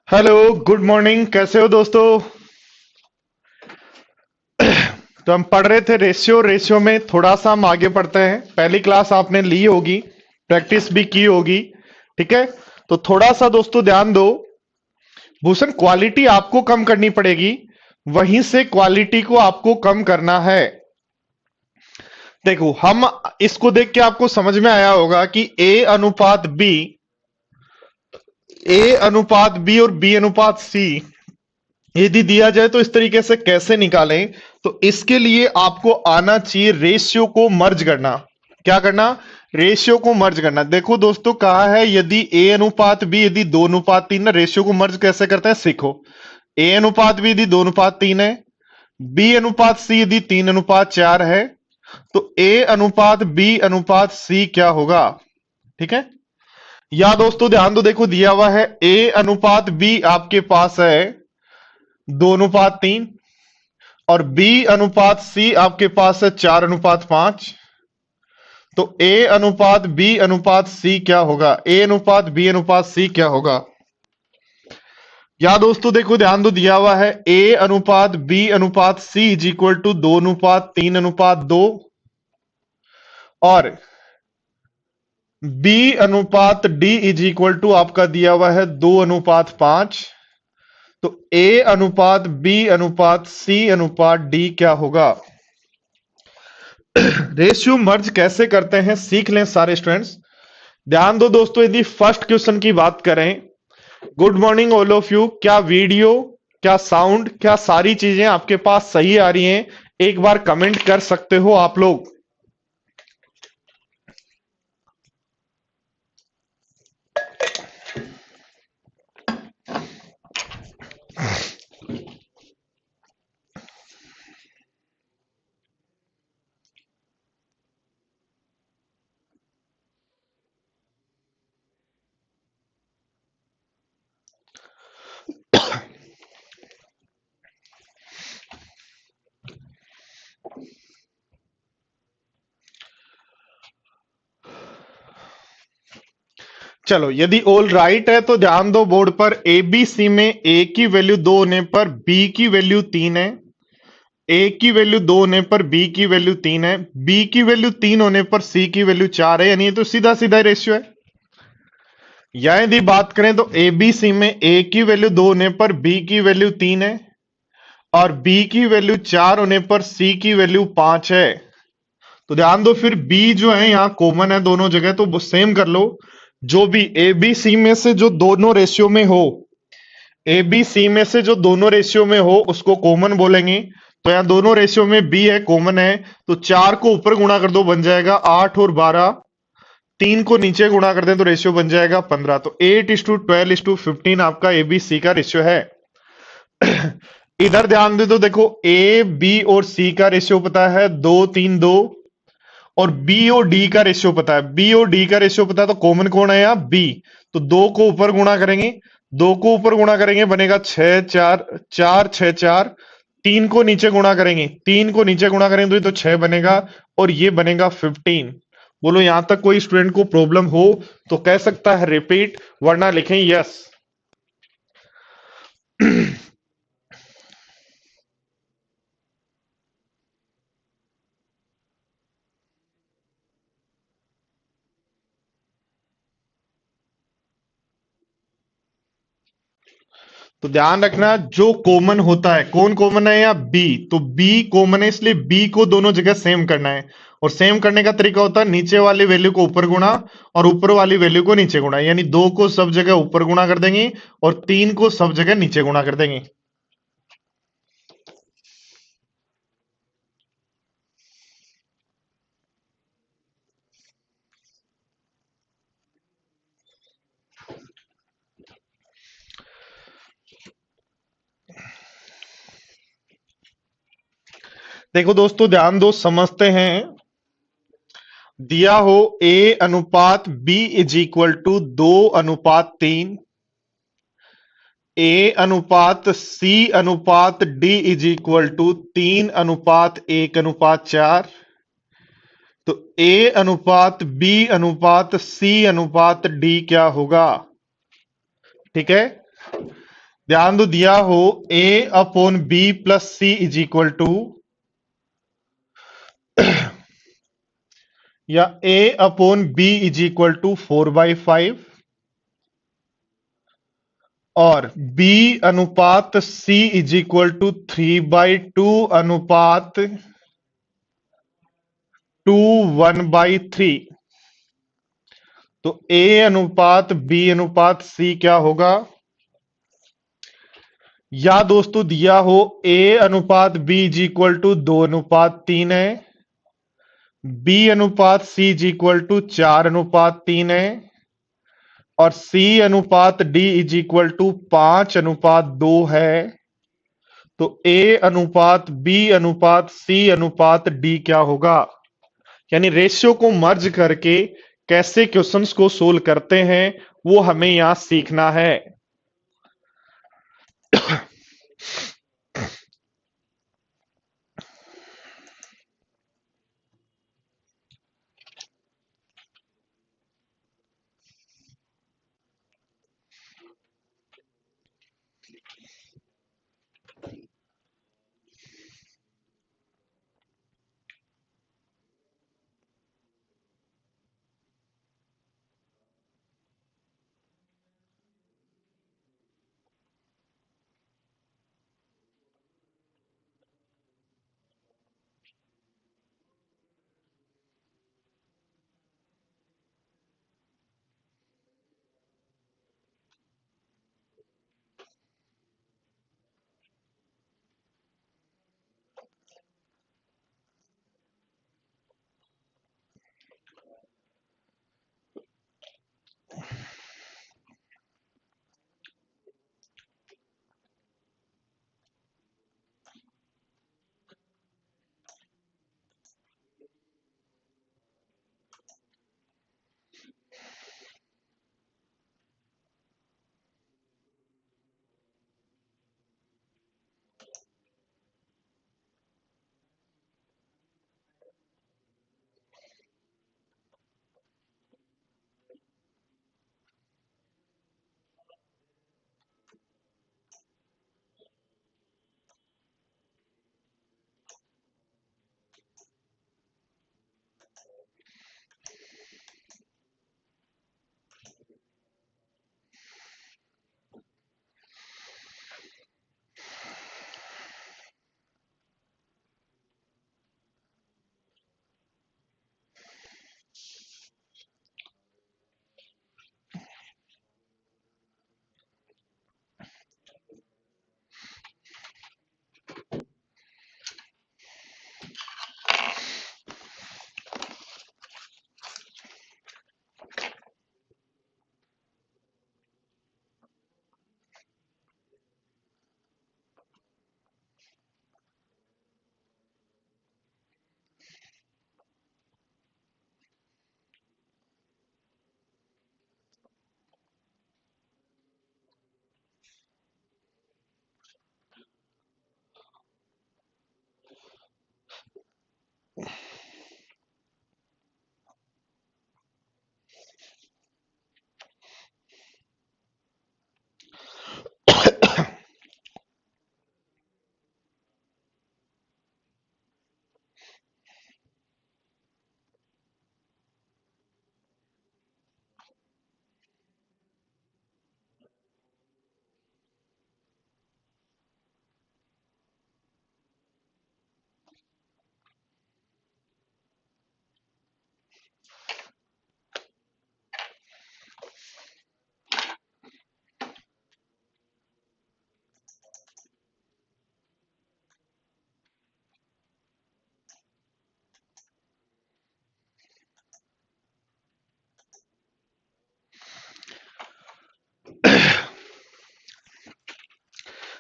Hello. Good morning. कैसे हो दोस्तों? तो हम पढ़ रहे थे रेशियो। रेशियो में थोड़ा सा हम आगे पढ़ते हैं। पहली क्लास आपने ली होगी, प्रैक्टिस भी की होगी। ठीक है, तो थोड़ा सा दोस्तों ध्यान दो। भूषण, क्वालिटी आपको कम करनी पड़ेगी, वहीं से क्वालिटी को आपको कम करना है। देखो, हम इसको देख के आपको समझ में आया होगा कि ए अनुपात बी और बी अनुपात सी यदि दिया जाए तो इस तरीके से कैसे निकालें। तो इसके लिए आपको आना चाहिए रेशियो को मर्ज करना। क्या करना? रेशियो को मर्ज करना। देखो दोस्तों, कहा है यदि ए अनुपात बी यदि 2:3 ना, रेशियो को मर्ज कैसे करते हैं सीखो। ए अनुपात बी यदि 2:3 है, बी अनुपात सी यदि 3:4 है, तो ए अनुपात बी अनुपात सी क्या होगा? ठीक है, या दोस्तों ध्यान दो, देखो दिया हुआ है ए अनुपात बी आपके पास है 2:3 और बी अनुपात सी आपके पास है 4:5। तो ए अनुपात बी अनुपात सी क्या होगा? ए अनुपात बी अनुपात सी क्या होगा? या दोस्तों देखो ध्यान दो, दिया हुआ है ए अनुपात बी अनुपात सी इज इक्वल टू 2:3:2 और बी अनुपात डी इज इक्वल टू आपका दिया हुआ है 2:5। तो ए अनुपात बी अनुपात सी अनुपात डी क्या होगा? रेशियो मर्ज कैसे करते हैं सीख लें सारे स्टूडेंट्स। ध्यान दो दोस्तों, यदि फर्स्ट क्वेश्चन की बात करें, good morning all of you. क्या वीडियो, क्या साउंड, क्या सारी चीजें आपके पास सही आ रही हैं? एक बार कमेंट कर सकते हो आप लोग। चलो, यदि ऑल राइट है तो ध्यान दो बोर्ड पर, ए बी सी में ए की वैल्यू 2 होने पर बी की वैल्यू 3 है, ए की वैल्यू 2 होने पर बी की वैल्यू 3 है, बी की वैल्यू 3 होने पर सी की वैल्यू 4 है। यानी ये तो सीधा सीधा रेशियो है। या यदि बात करें तो ए बी सी में ए की वैल्यू 2 होने पर बी की वैल्यू 3 है और बी की वैल्यू 4 होने पर सी की वैल्यू 5 है। तो ध्यान दो, फिर बी जो है यहां कॉमन है दोनों जगह, तो सेम कर लो। जो भी ए बी सी में से जो दोनों रेशियो में हो, ए बी सी में से जो दोनों रेशियो में हो उसको कॉमन बोलेंगे। तो यहां दोनों रेशियो में बी है, कॉमन है, तो 4 को ऊपर गुणा कर दो, बन जाएगा 8 और 12। 3 को नीचे गुणा कर दें तो रेशियो बन जाएगा 15। तो 8:12:15 आपका ए बी सी का रेशियो है। इधर ध्यान दे तो देखो, ए बी और सी का रेशियो पता है 2:3:2 और बी और डी का रेशियो पता है। बी और डी का रेशियो पता है, तो कॉमन कौन है यहाँ? बी। तो 2 को ऊपर गुणा करेंगे, 2 को ऊपर गुणा करेंगे बनेगा 6 4 4 6 4। 3 को नीचे गुणा करेंगे, 3 को नीचे गुणा करेंगे तो ये तो 6 बनेगा और ये बनेगा 15। बोलो यहां तक कोई स्टूडेंट को प्रॉब्लम हो तो कह सकता है रिपीट, वरना लिखें यस। तो ध्यान रखना, जो कॉमन होता है, कौन कॉमन है? या बी। तो बी कॉमन है, इसलिए बी को दोनों जगह सेम करना है। और सेम करने का तरीका होता है नीचे वाली वैल्यू को ऊपर गुणा और ऊपर वाली वैल्यू को नीचे गुणा। यानी 2 को सब जगह ऊपर गुणा कर देंगे और 3 को सब जगह नीचे गुणा कर देंगे। देखो दोस्तों ध्यान दो, समझते हैं। दिया हो ए अनुपात बी इज इक्वल टू 2:3, ए अनुपात सी अनुपात डी इज इक्वल टू 3:1:4। तो ए अनुपात बी अनुपात सी अनुपात डी क्या होगा? ठीक है, ध्यान दो, दिया हो A upon B plus C is equal to, या A upon B is equal to 4/5, और b अनुपात c इज इक्वल टू 3/2 अनुपात 2 1/3। तो a अनुपात b अनुपात c क्या होगा? या दोस्तों दिया हो a अनुपात b इज इक्वल टू 2/3 है, b अनुपात c इज इक्वल टू 4/3 है, और c अनुपात d इज इक्वल टू 5/2 है। तो a अनुपात b अनुपात c अनुपात d क्या होगा? यानी रेशियो को मर्ज करके कैसे क्वेश्चंस को सोल्व करते हैं वो हमें यहां सीखना है।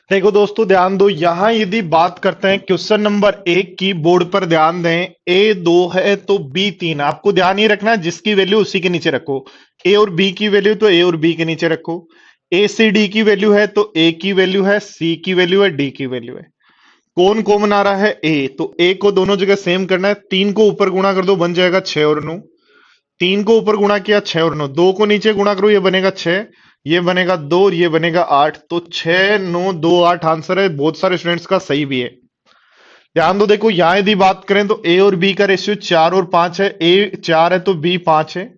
देखो दोस्तों, ध्यान दो, यहां यदि बात करते हैं क्वेश्चन नंबर 1 की, बोर्ड पर ध्यान दें। ए 2 है तो बी 3। आपको ध्यान ये रखना है, जिसकी वैल्यू उसी के नीचे रखो। ए और बी की वैल्यू तो ए और बी के नीचे रखो। ए सी डी की वैल्यू है तो ए की वैल्यू है, सी की वैल्यू है, डी की वैल्यू है। कौन कॉमन आ रहा है? ए। तो ए को दोनों जगह सेम करना है। 3 को ऊपर गुणा कर दो, बन जाएगा 6 और 9। 3 को ऊपर गुणा किया, 6 और 9। 2 को नीचे गुणा करो, ये बनेगा 6। ये बनेगा 2 और ये बनेगा 8, तो 6 9 2 8 आंसर है। बहुत सारे स्टूडेंट्स का सही भी है। ध्यान दो, देखो यहां यदि बात करें तो ए और बी का रेशियो 4 और 5 है। ए 4 है तो बी 5 है।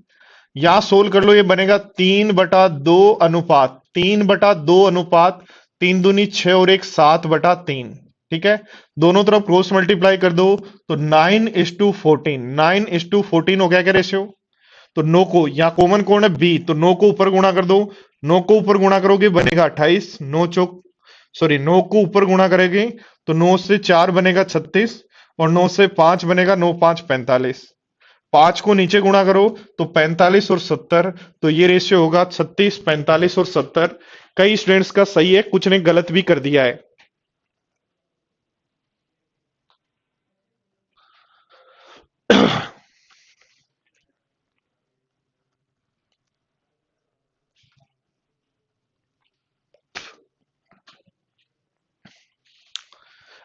यहां सोल्व कर लो, ये बनेगा 3/2 अनुपात 3/2 अनुपात 3 दूनी 6 और 1 7/3। ठीक है, दोनों तरफ क्रॉस मल्टीप्लाई कर दो तो 9:14, 9:14 हो गया क्या रेशियो। तो 9 को यहां कॉमन कौन है, बी, तो 9 को ऊपर गुणा कर दो। 9 को ऊपर गुणा करोगे बनेगा 28, 9 चौक सॉरी 9 को ऊपर गुणा करेंगे तो 9 से 4 बनेगा 36 और 9 से 5 बनेगा 9 5 45। 5 को नीचे गुणा करो तो 45 और 70, तो ये रेशियो होगा 36 45 और 70। कई स्टूडेंट्स का सही है, कुछ ने गलत भी कर दिया है।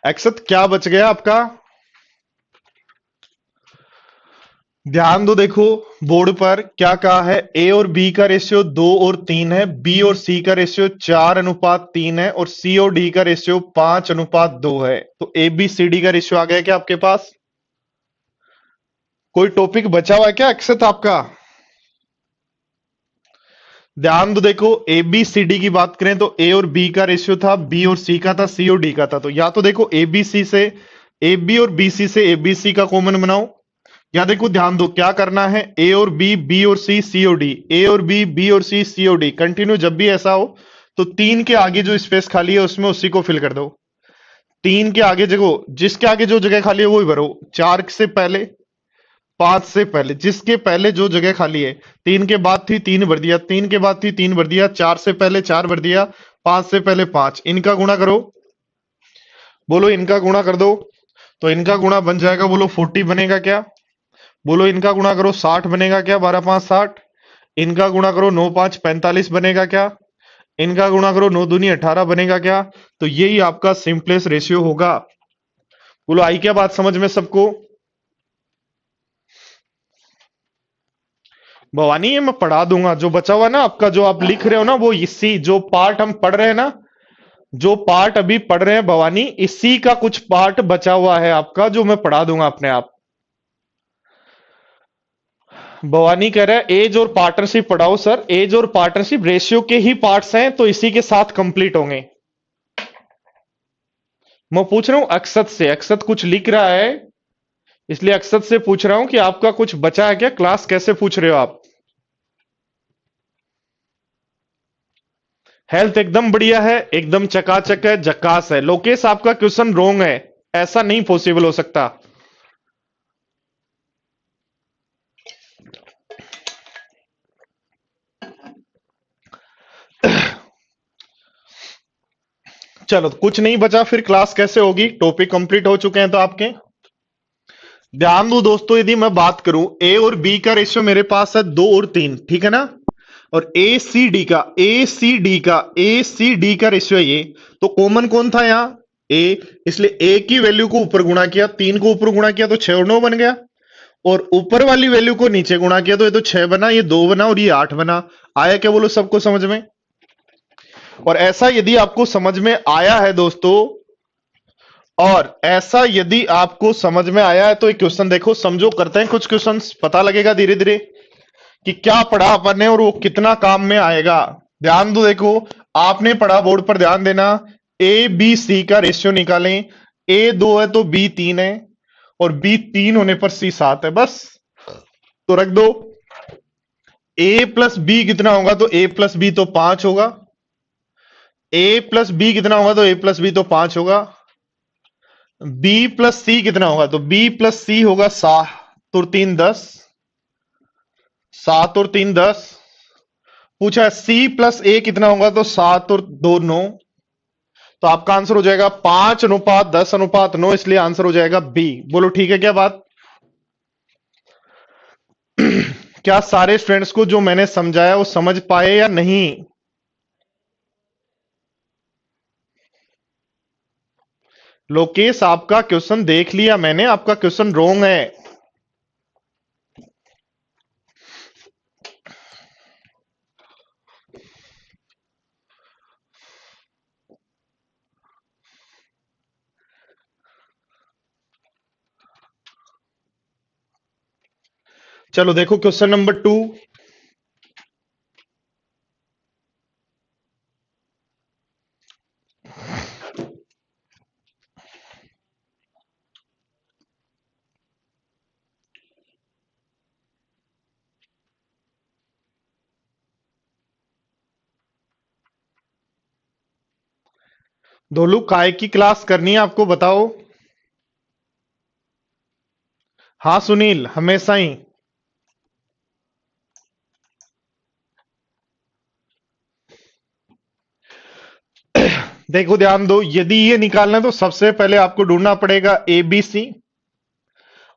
अक्षत क्या बच गया आपका, ध्यान दो, देखो बोर्ड पर क्या कहा है। ए और बी का रेशियो 2 और 3 है, बी और सी का रेशियो 4:3 है और सी और डी का रेशियो 5:2 है। तो ए बी सी डी का रेशियो आ गया क्या आपके पास। कोई टॉपिक बचा हुआ है क्या अक्षत आपका। ध्यान दो, देखो ए बी सी डी की बात करें तो ए और बी का रेशियो था, बी और सी का था, सी और डी का था। तो या तो देखो ए बी सी से ए बी और बी सी से ए बी सी का कॉमन बनाओ, या देखो ध्यान दो क्या करना है, ए और बी और सी सी और डी, ए और बी और सी सी और डी कंटिन्यू। जब भी ऐसा हो तो 3 के आगे जो स्पेस खाली है उसमें उसी को फिल कर दो। 3 के आगे जगह, जिसके आगे जो जगह खाली है वो ही भरो। 4 से पहले 5 से पहले जिसके पहले जो जगह खाली है, 3 के बाद थी 3 भर दिया, 3 के बाद थी 3 भर दिया, 4 से पहले 4 भर दिया, 5 से पहले 5। इनका गुणा करो, बोलो इनका गुणा कर दो। तो इनका गुणा बन जाएगा, बोलो 40 बनेगा क्या। बोलो इनका गुणा करो 60 बनेगा क्या, 12 5 60। इनका गुणा करो 9 5 45 बनेगा क्या। इनका गुणा करो 9 दूनी 18 बनेगा क्या। तो यही आपका सिंपलेस्ट रेशियो होगा। बोलो आई क्या बात समझ में सबको। भवानी ये मैं पढ़ा दूंगा, जो बचा हुआ ना आपका, जो आप लिख रहे हो ना, वो इसी जो पार्ट हम पढ़ रहे हैं ना, जो पार्ट अभी पढ़ रहे हैं भवानी, इसी का कुछ पार्ट बचा हुआ है आपका, जो मैं पढ़ा दूंगा अपने आप। भवानी कह रहा है एज और पार्टनरशिप पढ़ाओ सर। एज और पार्टनरशिप रेशियो के ही पार्ट्स हैं तो इसी के साथ कंप्लीट होंगे। मैं पूछ रहा हूं अक्षत से, अक्षत कुछ लिख रहा है इसलिए अक्षत से पूछ रहा हूं कि आपका कुछ बचा है क्या। क्लास कैसे पूछ रहे हो आप। हेल्थ एकदम बढ़िया है, एकदम चकाचक है, झकास है। लोकेश आपका क्वेश्चन रोंग है, ऐसा नहीं पॉसिबल हो सकता। चलो कुछ नहीं बचा, फिर क्लास कैसे होगी, टॉपिक कंप्लीट हो चुके हैं तो आपके। ध्यान दो दोस्तों, यदि मैं बात करूं ए और बी का रेशियो मेरे पास है 2 और 3, ठीक है ना। और ए सी डी का रेशियो है ये, तो कॉमन कौन था यहां, ए। इसलिए ए की वैल्यू को ऊपर गुणा किया, 3 को ऊपर गुणा किया तो 6 और 9 बन गया, और ऊपर वाली वैल्यू को नीचे गुणा किया तो ये तो 6 बना, ये 2 बना और ये 8 बना। आया क्या, बोलो सबको समझ में। और ऐसा यदि आपको समझ में आया है दोस्तों, और ऐसा यदि आपको समझ में आया है तो एक क्वेश्चन देखो, समझो करते हैं कुछ क्वेश्चन, पता लगेगा धीरे धीरे कि क्या पढ़ा अपन ने और वो कितना काम में आएगा। ध्यान दो, देखो आपने पढ़ा, बोर्ड पर ध्यान देना। ए बी सी का रेशियो निकालें, ए 2 है तो बी 3 है, और बी 3 होने पर सी 7 है, बस। तो रख दो, ए प्लस बी कितना होगा, तो ए प्लस बी तो 5 होगा। ए प्लस बी कितना होगा, तो ए प्लस बी तो 5 होगा। बी प्लस सी कितना होगा, तो बी प्लस सी होगा 7 और 3 10, 7 और 3 10। पूछा सी प्लस ए कितना होगा, तो 7 और 2 9। तो आपका आंसर हो जाएगा 5:10:9, इसलिए आंसर हो जाएगा बी। बोलो ठीक है क्या बात। क्या सारे स्टूडेंट्स को जो मैंने समझाया वो समझ पाए या नहीं। लोकेश आपका क्वेश्चन देख लिया मैंने, आपका क्वेश्चन रॉन्ग है। चलो देखो क्वेश्चन नंबर 2। दोलू काय की क्लास करनी है आपको बताओ। हाँ सुनील, हमेशा ही। देखो ध्यान दो, यदि ये निकालना है तो सबसे पहले आपको ढूंढना पड़ेगा एबीसी,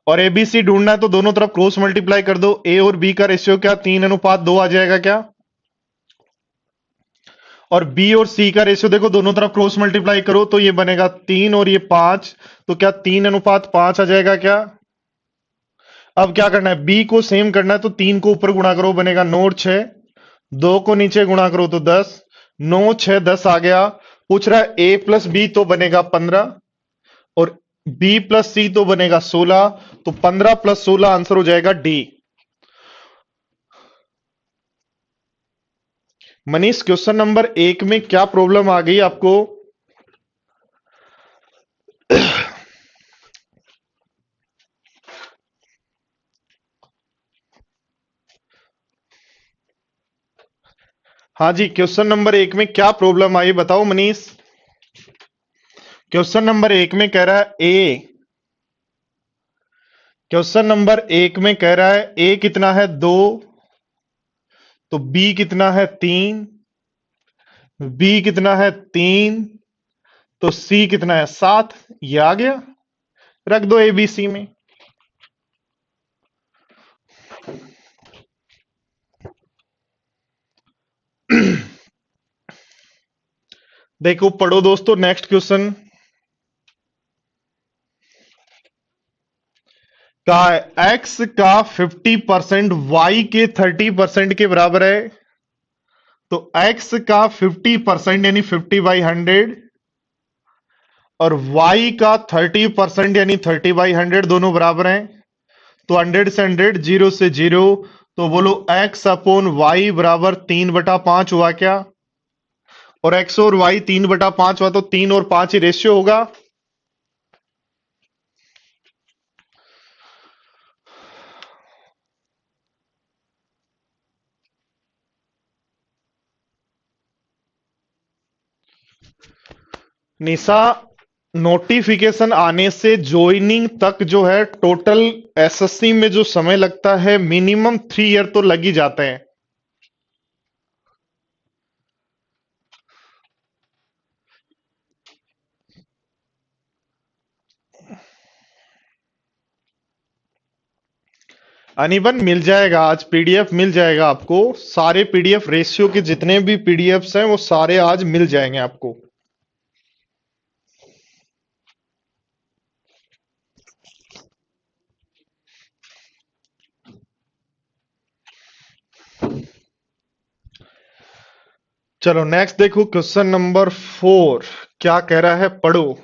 और एबीसी ढूंढना है तो दोनों तरफ क्रॉस मल्टीप्लाई कर दो। ए और बी का रेशियो क्या, 3:2 आ जाएगा क्या। और बी और सी का रेशियो देखो, दोनों तरफ क्रॉस मल्टीप्लाई करो तो ये बनेगा 3 और ये 5, तो क्या 3:5 आ जाएगा क्या। अब क्या करना है, बी को सेम करना है तो 3 को ऊपर गुणा करो, बनेगा 9 और 6, 2 को नीचे गुणा करो तो 10, 9 6 10 आ गया। पूछ रहा है ए प्लस बी तो बनेगा 15, और बी प्लस सी तो बनेगा 16, तो 15 + 16 आंसर हो जाएगा डी। मनीष, क्वेश्चन नंबर 1 में क्या प्रॉब्लम आ गई आपको। हाँ जी, क्वेश्चन नंबर 1 में क्या प्रॉब्लम आई बताओ मनीष। क्वेश्चन नंबर 1 में कह रहा है ए, क्वेश्चन नंबर 1 में कह रहा है ए कितना है 2, तो बी कितना है 3, बी कितना है 3, तो सी कितना है 7। ये आ गया, रख दो ए बी सी में। देखो पढ़ो दोस्तों, नेक्स्ट क्वेश्चन का एक्स का 50% वाई के 30% के बराबर है। तो एक्स का 50% यानी 50/100, और y का 30% यानी 30/100, दोनों बराबर हैं। तो 100 से 100, 0 से 0, तो बोलो x/y बराबर 3/5 हुआ क्या। और x और y 3/5 हुआ तो 3 और 5 ही रेशियो होगा। निशा, नोटिफिकेशन आने से ज्वाइनिंग तक जो है टोटल एसएससी में जो समय लगता है मिनिमम 3 ईयर तो लग ही जाते हैं। अनिबन मिल जाएगा, आज पीडीएफ मिल जाएगा आपको। सारे पीडीएफ रेशियो के जितने भी पीडीएफ्स हैं वो सारे आज मिल जाएंगे आपको। चलो नेक्स्ट देखो, क्वेश्चन नंबर 4 क्या कह रहा है, पढ़ो।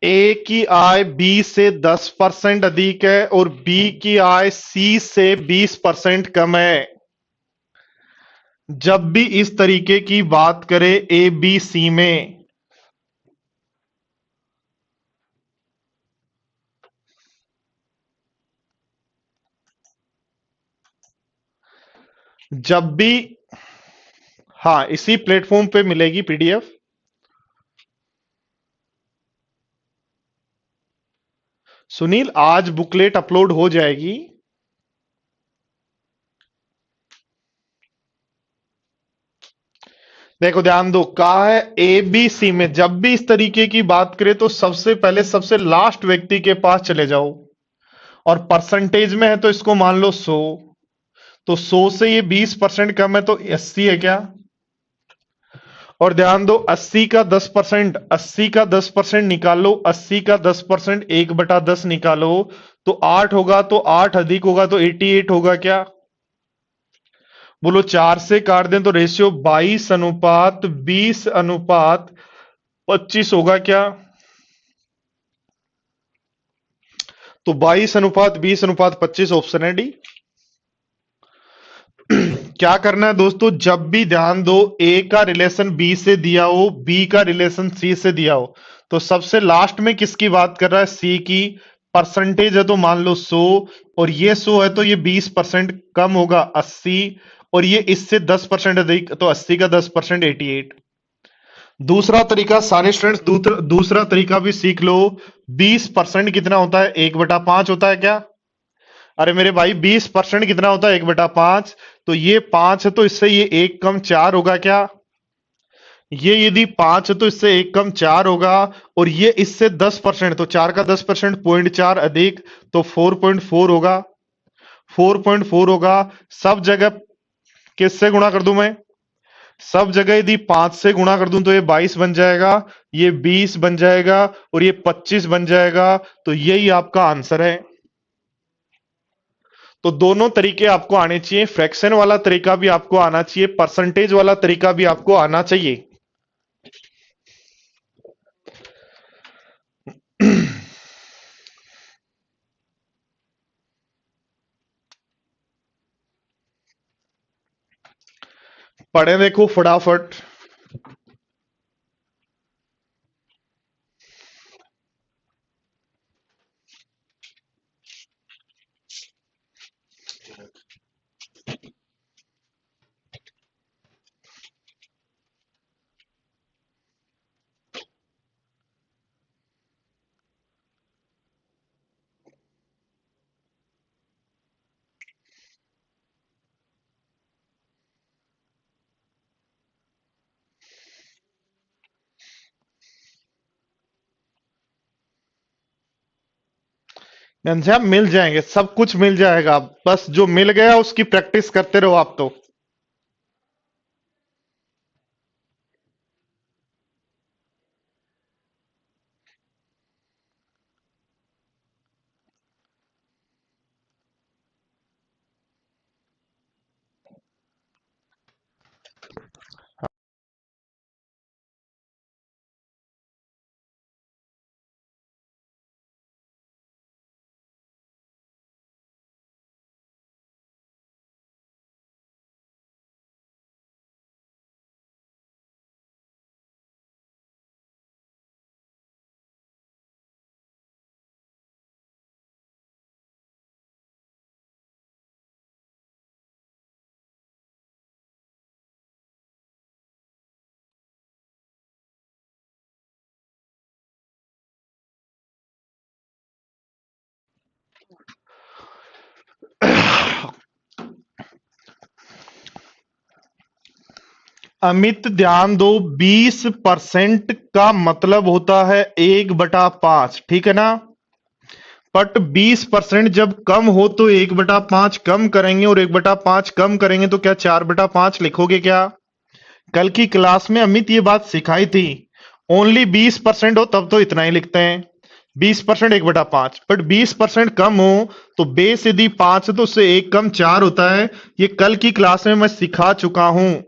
ए की आय बी से 10% अधिक है और बी की आय सी से 20% कम है। जब भी इस तरीके की बात करें ए बी सी में, जब भी, हाँ इसी प्लेटफॉर्म पे मिलेगी पीडीएफ। सुनील, आज बुकलेट अपलोड हो जाएगी। देखो ध्यान दो, कहा है ए बी सी में जब भी इस तरीके की बात करें तो सबसे पहले सबसे लास्ट व्यक्ति के पास चले जाओ, और परसेंटेज में है तो इसको मान लो 100, तो 100 से ये 20% कम है तो 80 है क्या। और ध्यान दो, 80 का 10%, 80 का 10% निकालो, 80 का 10% 1/10 निकालो, तो 8 होगा, तो 8 अधिक होगा तो 88 होगा क्या। बोलो 4 से काट दें तो रेशियो 22:20:25 होगा क्या। तो 22:20:25 ऑप्शन है डी। क्या करना है दोस्तों, जब भी ध्यान दो ए का रिलेशन बी से दिया हो, बी का रिलेशन सी से दिया हो, तो सबसे लास्ट में किसकी बात कर रहा है, सी की। परसेंटेज है तो मान लो 100, और ये 100 है तो ये 20% कम होगा 80, और ये इससे 10% अधिक तो 80 का 10% 88। दूसरा तरीका सारे स्टूडेंट्स, दूसरा तरीका भी सीख लो। 20% कितना होता है, 1/5 होता है क्या। अरे मेरे भाई 20% कितना होता है, 1/5। तो ये 5 है तो इससे ये एक कम 4 होगा क्या। ये यदि 5 है तो इससे एक कम 4 होगा, और ये इससे 10%, तो 4 का 10% 0.4 अधिक, तो 4.4 होगा। 4.4 होगा। सब जगह किससे गुणा कर दूं मैं, सब जगह यदि 5 से गुणा कर दूं तो ये 22 बन जाएगा, ये 20 बन जाएगा, और ये 25 बन जाएगा। तो यही आपका आंसर है। तो दोनों तरीके आपको आने चाहिए, फ्रैक्शन वाला तरीका भी आपको आना चाहिए, परसेंटेज वाला तरीका भी आपको आना चाहिए। पढ़े देखो फटाफट। घनश्याम मिल जाएंगे, सब कुछ मिल जाएगा, बस जो मिल गया उसकी प्रैक्टिस करते रहो आप तो। अमित ध्यान दो, 20% का मतलब होता है 1/5, ठीक है ना। बट 20% जब कम हो तो 1/5 कम करेंगे, और 1/5 कम करेंगे तो क्या 4/5 लिखोगे क्या। कल की क्लास में अमित ये बात सिखाई थी। ओनली 20% हो तब तो इतना ही लिखते हैं, 20% 1/5, बट 20% कम हो तो बेस यदि 5 है तो उससे एक कम 4 होता है। ये कल की क्लास में मैं सिखा चुका हूं,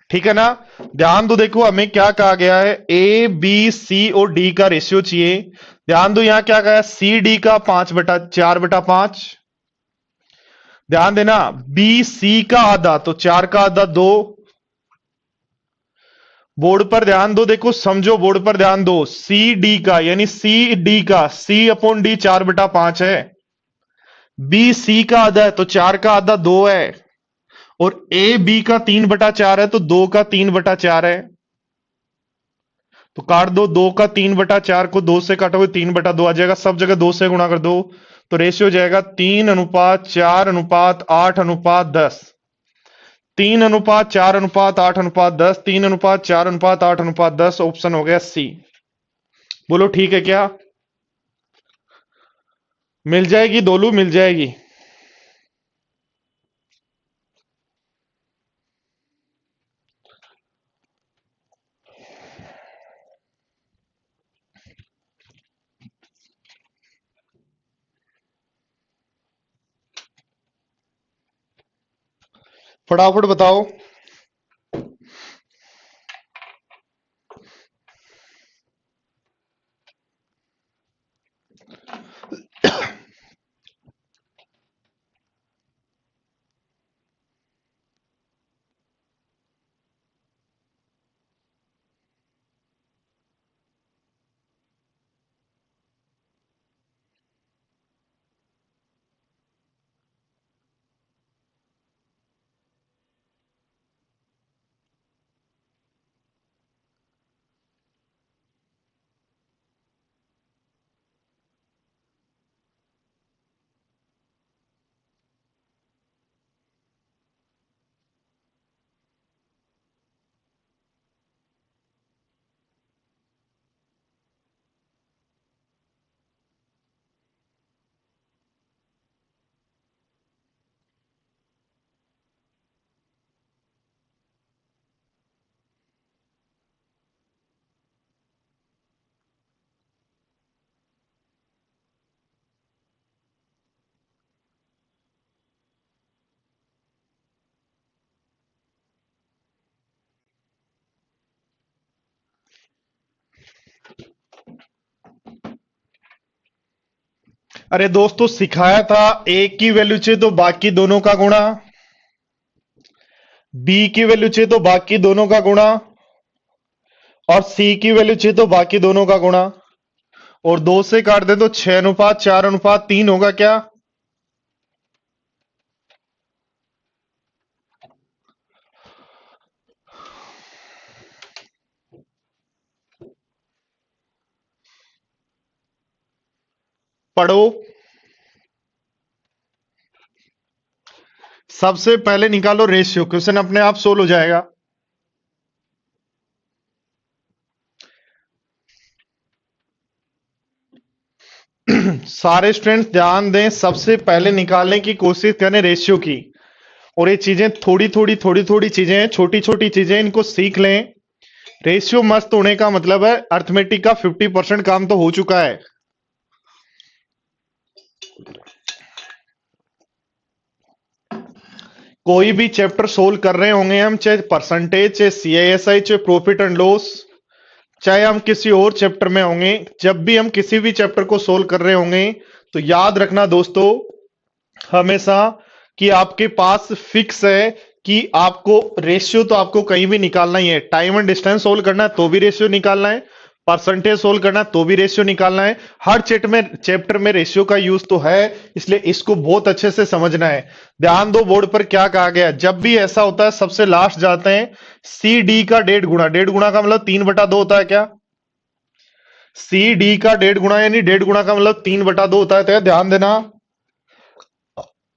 ठीक है ना। ध्यान दो, देखो हमें क्या कहा गया है, ए बी सी और डी का रेशियो चाहिए। ध्यान दो यहां क्या कहा है, सी डी का 4/5। ध्यान देना, बी सी का आधा तो 4 का आधा 2। बोर्ड पर ध्यान दो, देखो समझो, बोर्ड पर ध्यान दो, सी डी का यानी सी डी का C/D 4/5 है। बी सी का आधा है तो 4 का आधा 2 है, और ए बी का 3/4 है तो 2 का 3/4 है। तो काट दो, 2 का 3/4 को 2 से काटोगे 3/2 आ जाएगा, सब जगह 2 से गुणा कर दो, तो रेशियो हो जाएगा 3:4:8:10। 3:4:8:10, 3:4:8:10, ऑप्शन हो गया सी। बोलो ठीक है क्या। मिल जाएगी दोलू, मिल जाएगी। फटाफट बताओ। अरे दोस्तों सिखाया था ए की वैल्यू चाहिए तो बाकी दोनों का गुणा, बी की वैल्यू चाहिए तो बाकी दोनों का गुणा, और सी की वैल्यू चाहिए तो बाकी दोनों का गुणा। और दो से काट दे तो 6:4:3 होगा क्या? पढ़ो। सबसे पहले निकालो रेशियो, क्वेश्चन अपने आप सोल्व हो जाएगा। सारे स्टूडेंट्स ध्यान दें, सबसे पहले निकालने की कोशिश करें रेशियो की। और ये चीजें थोड़ी थोड़ी थोड़ी थोड़ी चीजें हैं, छोटी छोटी चीजें, इनको सीख लें। रेशियो मस्त होने का मतलब है अर्थमेटिक का 50% काम तो हो चुका है। कोई भी चैप्टर सोल्व कर रहे होंगे हम, चाहे परसेंटेज, चाहे सीआईएसआई, चाहे प्रॉफिट एंड लॉस, चाहे हम किसी और चैप्टर में होंगे, जब भी हम किसी भी चैप्टर को सोल्व कर रहे होंगे तो याद रखना दोस्तों हमेशा कि आपके पास फिक्स है कि आपको रेशियो तो आपको कहीं भी निकालना ही है। टाइम एंड डिस्टेंस सोल्व करना है तो भी रेशियो निकालना है, परसेंटेज सोल्व करना है तो भी रेशियो निकालना है। हर चैप्टर में रेशियो का यूज तो है, इसलिए इसको बहुत अच्छे से समझना है। ध्यान दो बोर्ड पर क्या कहा गया, जब भी ऐसा होता है सबसे लास्ट जाते हैं। सी डी का 1.5 गुना, 1.5 गुना का मतलब 3/2 होता है क्या? सी डी का 1.5 गुना यानी 1.5 गुना का मतलब 3/2 होता है। तो ध्यान देना,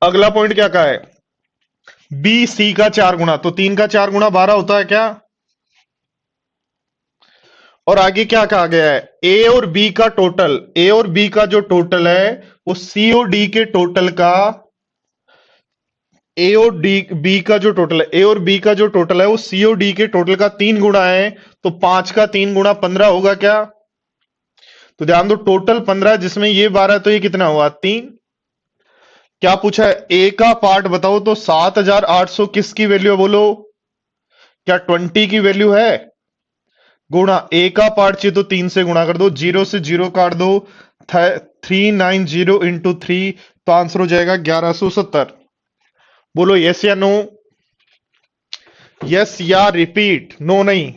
अगला पॉइंट क्या कहा है, बी सी का 4 गुना, तो 3 का 4 गुना 12 होता है क्या? और आगे क्या कहा गया है, ए और बी का टोटल, ए और बी का जो टोटल है वो सी और डी के टोटल का, ए और डी बी का जो टोटल है, ए और बी का जो टोटल है वो सी और डी के टोटल का 3 गुना है। तो 5 का 3 गुना 15 होगा क्या? तो ध्यान दो टोटल 15 जिसमें ये 12, तो ये कितना हुआ 3। क्या पूछा है, ए का पार्ट बताओ, तो 7,800 किसकी वैल्यू है बोलो? क्या 20 की वैल्यू है? गुणा ए का पार्ट चाहिए तो 3 से गुणा कर दो, 0 से 0 काट दो, 390 इंटू 3, तो आंसर हो जाएगा 1170। बोलो यस या नो? यस या रिपीट? नो नहीं,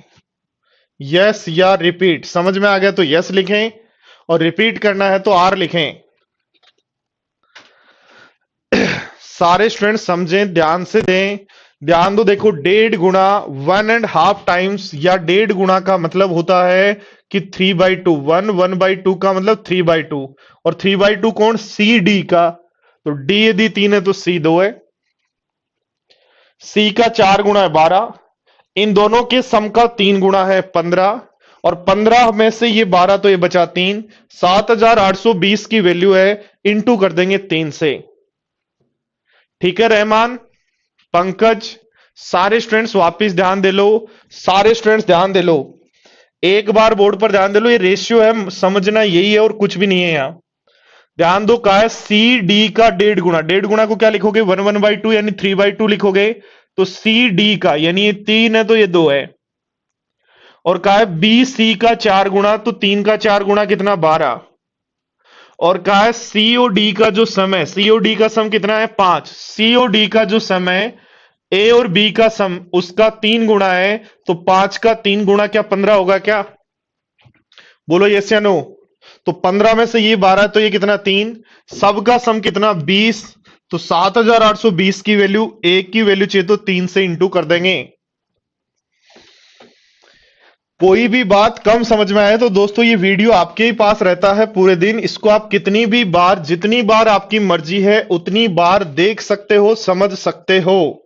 यस या रिपीट। समझ में आ गया तो यस लिखें, और रिपीट करना है तो आर लिखें। सारे स्टूडेंट समझें, ध्यान से दें, ध्यान दो। देखो 1.5 गुना 1.5 टाइम्स, या 1.5 गुना का मतलब होता है कि 3/2, 1/2 का मतलब 3/2। और 3/2 कौन? सी डी का। तो डी यदि 3 है तो सी 2 है। सी का 4 गुना है 12, इन दोनों के सम का 3 गुना है 15, और 15 में से ये 12 तो ये बचा 3, 7,820 की वैल्यू है, इंटू कर देंगे 3 से। ठीक है रहमान, पंकज, सारे स्टूडेंट्स वापस ध्यान दे लो, सारे स्टूडेंट्स ध्यान दे लो, एक बार बोर्ड पर ध्यान दे लो। ये रेशियो है, समझना यही है और कुछ भी नहीं है यहां। ध्यान दो, कहा है सी डी का 1.5 गुना, 1.5 गुना को क्या लिखोगे, 1/2 यानी 3/2 लिखोगे। तो सी डी का यानी ये 3 है तो ये 2 है। और कहा है बी सी का 4 गुना, तो 3 का 4 गुना कितना 12। और कहा है सीओडी का जो सम है, सीओडी का सम कितना है 5। सीओडी का जो सम है ए और बी का सम, उसका 3 गुना है। तो 5 का 3 गुना क्या 15 होगा क्या? बोलो यस या नो? तो 15 में से ये 12, तो ये कितना 3, सबका सम कितना 20। तो 7,820 की वैल्यू, एक की वैल्यू चाहिए तो 3 से इंटू कर देंगे। कोई भी बात कम समझ में आए तो दोस्तों ये वीडियो आपके ही पास रहता है पूरे दिन, इसको आप कितनी भी बार, जितनी बार आपकी मर्जी है उतनी बार देख सकते हो, समझ सकते हो।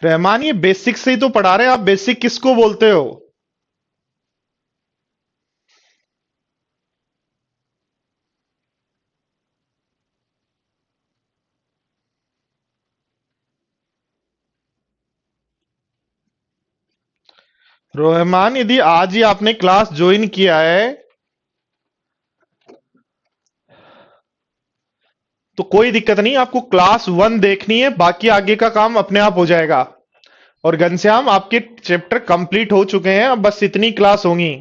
रहमान ये बेसिक से ही तो पढ़ा रहे हैं, आप बेसिक किसको बोलते हो? रोहमान, यदि आज ही आपने क्लास ज्वाइन किया है तो कोई दिक्कत नहीं, आपको क्लास 1 देखनी है, बाकी आगे का काम अपने आप हो जाएगा। और घनश्याम, आपके चैप्टर कंप्लीट हो चुके हैं, अब बस इतनी क्लास होंगी।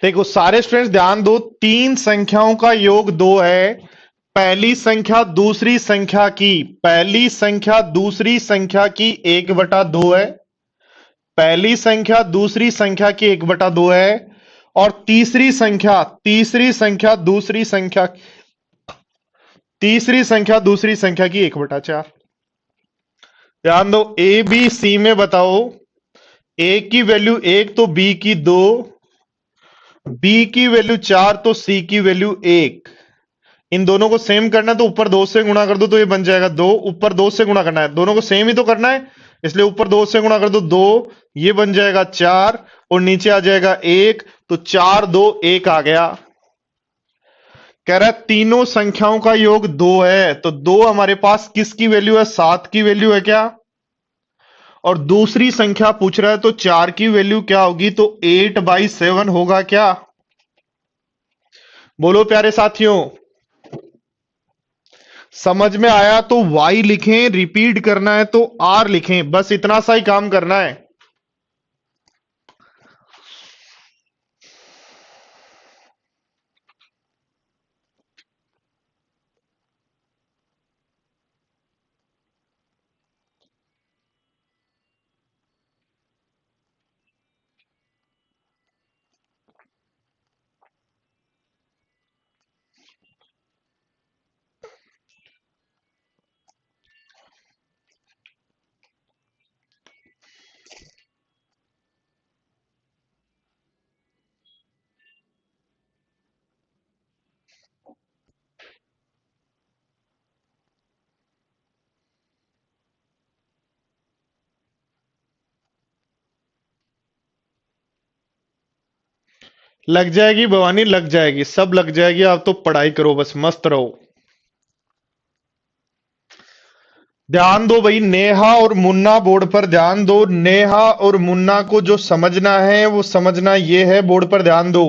देखो सारे स्टूडेंट्स ध्यान दो, तीन संख्याओं का योग 2 है। पहली संख्या दूसरी संख्या की, पहली संख्या दूसरी संख्या की 1/2 है। पहली संख्या दूसरी संख्या की 1/2 है। और तीसरी संख्या दूसरी संख्या की 1/4। ध्यान दो, ए बी सी में बताओ, ए की वैल्यू 1 तो बी की 2, बी की वैल्यू 4 तो सी की वैल्यू 1। इन दोनों को सेम करना है तो ऊपर 2 से गुणा कर दो तो ये बन जाएगा 2। ऊपर 2 से गुणा करना है, दोनों को सेम ही तो करना है, इसलिए ऊपर 2 से गुणा कर दो 2, ये बन जाएगा 4 और नीचे आ जाएगा 1। तो 4 2 1 आ गया। कह रहा है तीनों संख्याओं का योग 2 है, तो 2 हमारे पास किसकी वैल्यू है? 7 की वैल्यू है क्या? और दूसरी संख्या पूछ रहा है तो 4 की वैल्यू क्या होगी? तो 8/7 होगा क्या? बोलो प्यारे साथियों, समझ में आया तो y लिखें, रिपीट करना है तो r लिखें, बस इतना सा ही काम करना है। लग जाएगी भवानी, लग जाएगी, सब लग जाएगी। आप तो पढ़ाई करो, बस मस्त रहो। ध्यान दो भाई, नेहा और मुन्ना बोर्ड पर ध्यान दो। नेहा और मुन्ना को जो समझना है वो समझना ये है, बोर्ड पर ध्यान दो।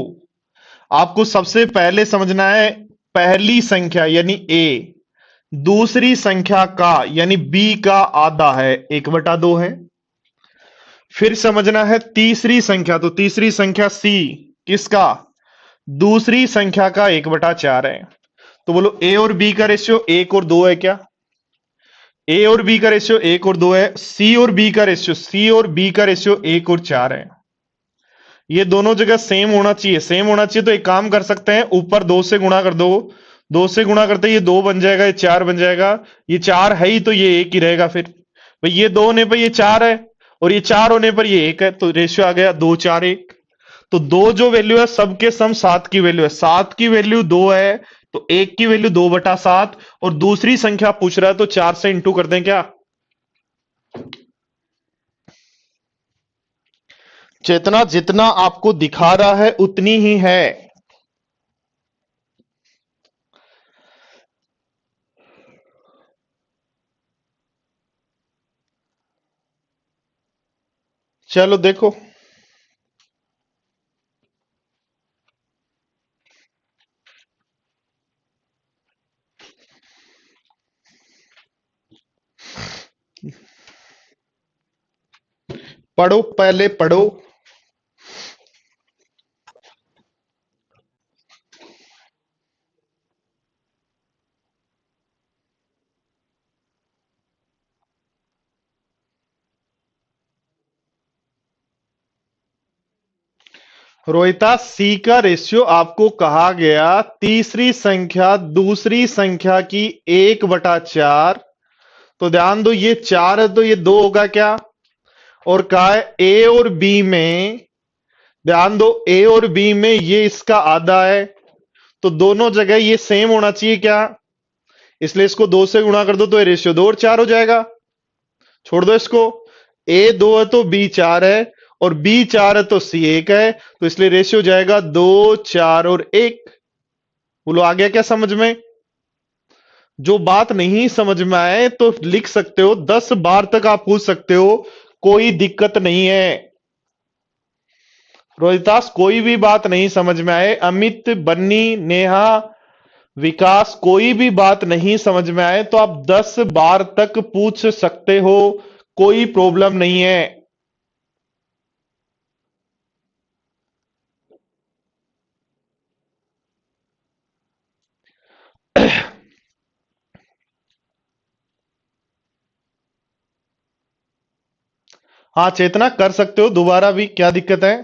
आपको सबसे पहले समझना है पहली संख्या यानी ए, दूसरी संख्या का यानी बी का आधा है, 1/2 है। फिर समझना है तीसरी संख्या, तो तीसरी संख्या सी किसका? दूसरी संख्या का 1/4 है। तो बोलो ए और बी का रेशियो 1 और 2 है क्या? ए और बी का रेशियो 1 और 2 है। सी और बी का रेशियो 1 और 4 है। ये दोनों जगह सेम होना चाहिए, सेम होना चाहिए। तो एक काम कर सकते हैं, ऊपर 2 से गुणा कर दो, 2 से गुणा करते ये 2 बन जाएगा, ये 4 बन जाएगा। ये 4 है ही तो ये 1 ही रहेगा। फिर भाई ये 2 होने पर ये 4 है और ये 4 होने पर ये 1 है, तो रेशियो आ गया 2 4 1। तो दो जो वैल्यू है सबके सम 7 की वैल्यू है, 7 की वैल्यू 2 है, तो 1 की वैल्यू 2/7। और दूसरी संख्या पूछ रहा है तो 4 से इंटू कर दें क्या? चेतना जितना आपको दिखा रहा है उतनी ही है। चलो देखो, पढ़ो पहले पढ़ो। रोहिता, सी का रेशियो आपको कहा गया तीसरी संख्या दूसरी संख्या की 1/4। तो ध्यान दो, ये 4 है तो ये 2 होगा क्या? और कहा है ए और बी में, ध्यान दो ए और बी में ये इसका आधा है, तो दोनों जगह ये सेम होना चाहिए क्या? इसलिए इसको 2 से गुणा कर दो तो ये रेशियो 2 और 4 हो जाएगा। छोड़ दो इसको। ए 2 है तो बी 4 है, और बी 4 है तो सी 1 है, तो इसलिए रेशियो जाएगा 2, 4 और 1। बोलो आ गया क्या समझ में? जो बात नहीं समझ में आए तो लिख सकते हो, 10 बार तक आप पूछ सकते हो, कोई दिक्कत नहीं है। रोहितास कोई भी बात नहीं समझ में आए, अमित, बन्नी, नेहा, विकास, कोई भी बात नहीं समझ में आए तो आप 10 बार तक पूछ सकते हो, कोई प्रॉब्लम नहीं है। हाँ चेतना कर सकते हो दोबारा भी, क्या दिक्कत है?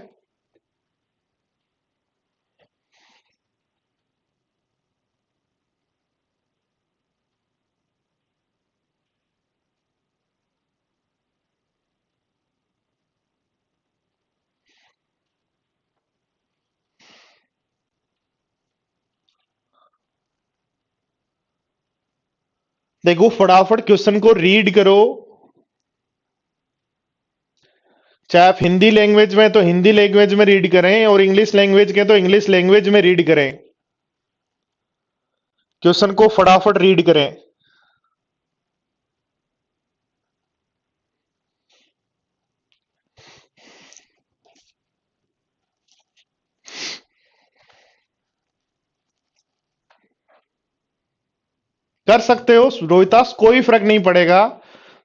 देखो फटाफट क्वेश्चन को रीड करो। चाहे आप हिंदी लैंग्वेज में तो हिंदी लैंग्वेज में रीड करें, और इंग्लिश लैंग्वेज के तो इंग्लिश लैंग्वेज में रीड करें। क्वेश्चन को फटाफट रीड करें। कर सकते हो रोहितास, कोई फर्क नहीं पड़ेगा।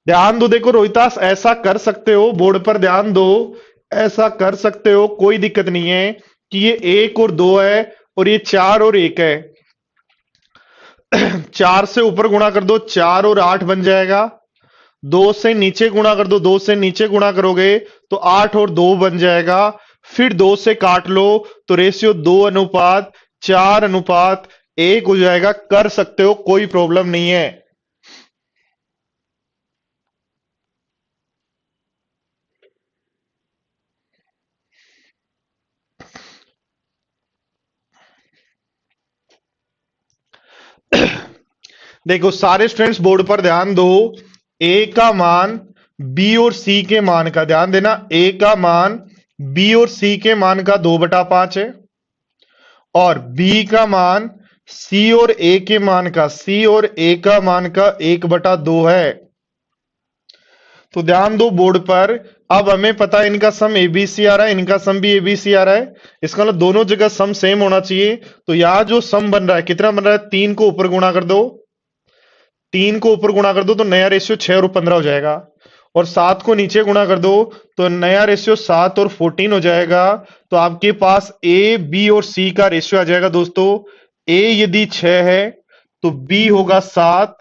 ध्यान दो, देखो रोहितास ऐसा कर सकते हो, बोर्ड पर ध्यान दो, ऐसा कर सकते हो, कोई दिक्कत नहीं है कि ये 1 और 2 है और ये 4 और 1 है। 4 से ऊपर गुणा कर दो, 4 और 8 बन जाएगा। 2 से नीचे गुणा कर दो, 2 से नीचे गुणा करोगे तो 8 और 2 बन जाएगा। फिर 2 से काट लो तो रेशियो 2 अनुपात 4 अनुपात 1 हो जाएगा। कर सकते हो, कोई प्रॉब्लम नहीं है। देखो सारे स्टूडेंट्स बोर्ड पर ध्यान दो, ए का मान बी और सी के मान का ध्यान देना। ए का मान बी और सी के मान का 2/5 है, और बी का मान सी और ए के मान का, सी और ए का मान का 1/2 है। तो ध्यान दो बोर्ड पर। अब हमें पता है इनका सम एबीसी आ रहा है, इनका सम भी एबीसी आ रहा है, इसका मतलब दोनों जगह सम सेम होना चाहिए। तो यहां जो सम बन रहा है कितना बन रहा है? 3 को ऊपर गुणा कर दो, 3 को ऊपर गुणा कर दो तो नया रेशियो 6 और 15 हो जाएगा, और 7 को नीचे गुणा कर दो तो नया रेशियो 7 और 14 हो जाएगा। तो आपके पास ए बी और सी का रेशियो आ जाएगा दोस्तों। ए यदि 6 है तो बी होगा 7,